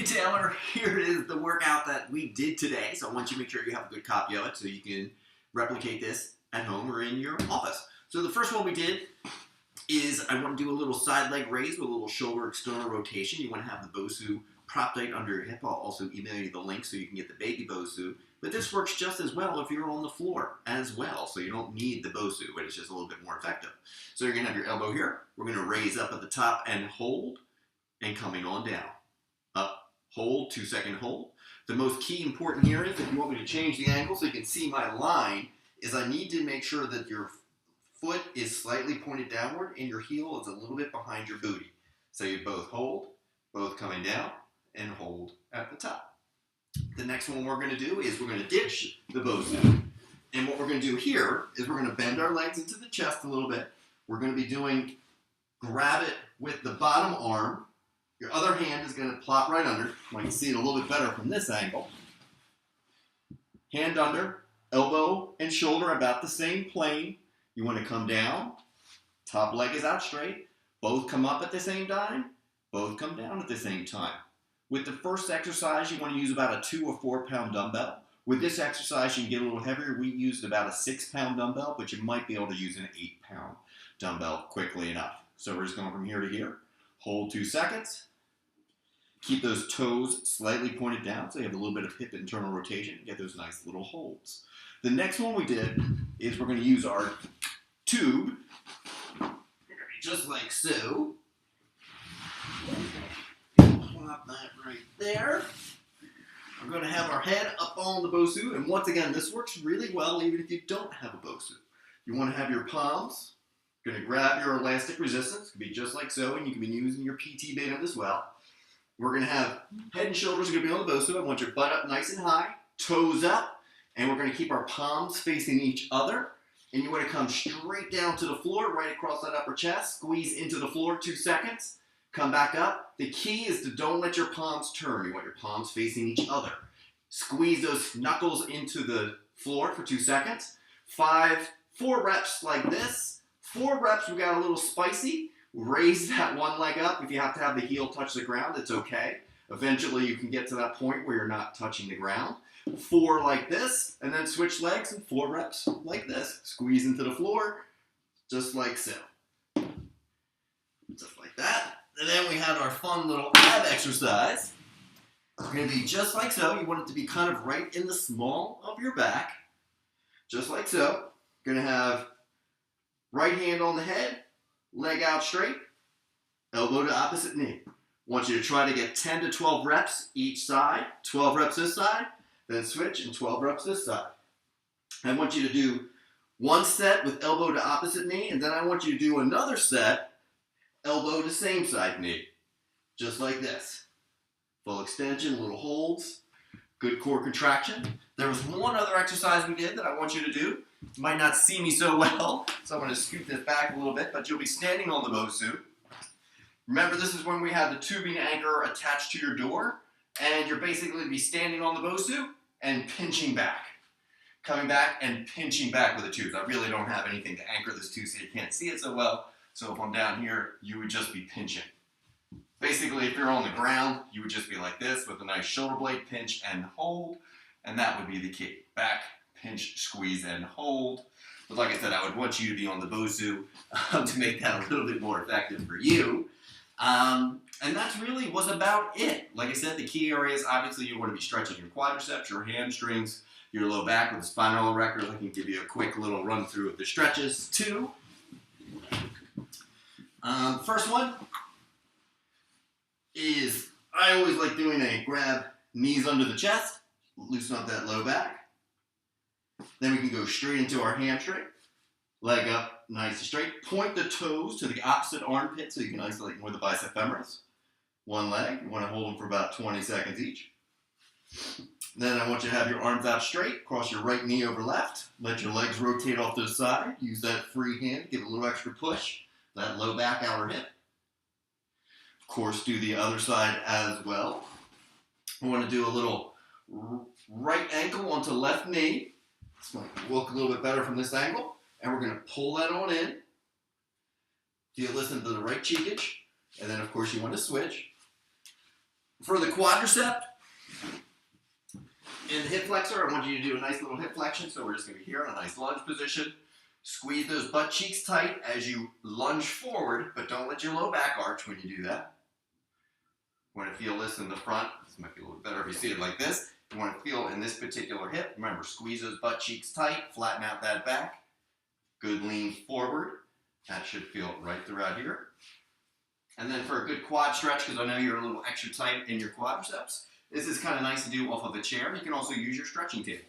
Hey Taylor, here is the workout that we did today. So I want you to make sure you have a good copy of it so you can replicate this at home or in your office. So the first one we did is I want to do a little side leg raise with a little shoulder external rotation. You want to have the Bosu prop tight under your hip. I'll also email you the link so you can get the baby Bosu. But this works just as well if you're on the floor as well. So you don't need the Bosu, but it's just a little bit more effective. So you're going to have your elbow here. We're going to raise up at the top and hold, and coming on down. Up. Hold, 2-second hold. The most key important here is, if you want me to change the angle so you can see my line, is I need to make sure that your foot is slightly pointed downward and your heel is a little bit behind your booty. So you both hold, both coming down, and hold at the top. The next one we're going to do is we're going to ditch the Bosu. And what we're going to do here is we're going to bend our legs into the chest a little bit. We're going to be doing grab it with the bottom arm. Your other hand is going to plop right under. You can see it a little bit better from this angle. Hand under, elbow and shoulder about the same plane. You want to come down. Top leg is out straight. Both come up at the same time. Both come down at the same time. With the first exercise, you want to use about a 2 or 4 pound dumbbell. With this exercise, you can get a little heavier. We used about a 6 pound dumbbell, but you might be able to use an 8 pound dumbbell quickly enough. So we're just going from here to here. Hold 2 seconds. Keep those toes slightly pointed down so you have a little bit of hip internal rotation and get those nice little holds. The next one we did is we're going to use our tube, just like so. Plop that right there. We're going to have our head up on the Bosu, and once again, this works really well even if you don't have a Bosu. You want to have your palms. You're going to grab your elastic resistance. It can be just like so, and you can be using your PT band as well. We're going to have head and shoulders are going to be on the Bosu. I want your butt up nice and high, toes up, and we're going to keep our palms facing each other. And you want to come straight down to the floor, right across that upper chest. Squeeze into the floor, 2 seconds. Come back up. The key is to don't let your palms turn. You want your palms facing each other. Squeeze those knuckles into the floor for 2 seconds. 4 reps like this. 4 reps, we got a little spicy. Raise that one leg up. If you have to have the heel touch the ground, it's okay. Eventually you can get to that point where you're not touching the ground. 4 like this, and then switch legs, and 4 reps like this. Squeeze into the floor, just like so. Just like that. And then we have our fun little ab exercise. It's going to be just like so. You want it to be kind of right in the small of your back. Just like so. You're going to have right hand on the head. Leg out straight, elbow to opposite knee. Want you to try to get 10 to 12 reps each side. 12 reps this side, then switch, and 12 reps this side. I want you to do 1 set with elbow to opposite knee, and then I want you to do another set, elbow to same side knee. Just like this. Full extension, little holds, good core contraction. There was one other exercise we did that I want you to do. You might not see me so well, so I'm going to scoot this back a little bit, but you'll be standing on the Bosu. Remember, this is when we have the tubing anchor attached to your door, and you're basically be standing on the Bosu and pinching back. Coming back and pinching back with the tubes. I really don't have anything to anchor this to, so you can't see it so well, so if I'm down here, you would just be pinching. Basically, if you're on the ground, you would just be like this with a nice shoulder blade, pinch and hold, and that would be the key. Back, pinch, squeeze, and hold. But like I said, I would want you to be on the Bosu to make that a little bit more effective for you. And that really was about it. Like I said, the key areas, obviously you want to be stretching your quadriceps, your hamstrings, your low back with the spinal erectors. I can give you a quick little run through of the stretches too. First one is, I always like doing a grab knees under the chest, loosen up that low back. Then we can go straight into our hamstring. Leg up, nice and straight. Point the toes to the opposite armpit so you can isolate more the bicep femoris. 1 leg, you want to hold them for about 20 seconds each. Then I want you to have your arms out straight, cross your right knee over left. Let your legs rotate off to the side. Use that free hand, give it a little extra push. That low back, outer hip. Of course, do the other side as well. We want to do a little right ankle onto left knee. It's going to look a little bit better from this angle. And we're going to pull that on in. Do you listen to the right cheekage? And then, of course, you want to switch. For the quadricep and the hip flexor, I want you to do a nice little hip flexion. So we're just going to be here in a nice lunge position. Squeeze those butt cheeks tight as you lunge forward, but don't let your low back arch when you do that. You want to feel this in the front. This might be a little better if you see it like this. You want to feel in this particular hip. Remember, squeeze those butt cheeks tight, flatten out that back. Good lean forward. That should feel right throughout here. And then for a good quad stretch, because I know you're a little extra tight in your quadriceps, this is kind of nice to do off of a chair. You can also use your stretching table.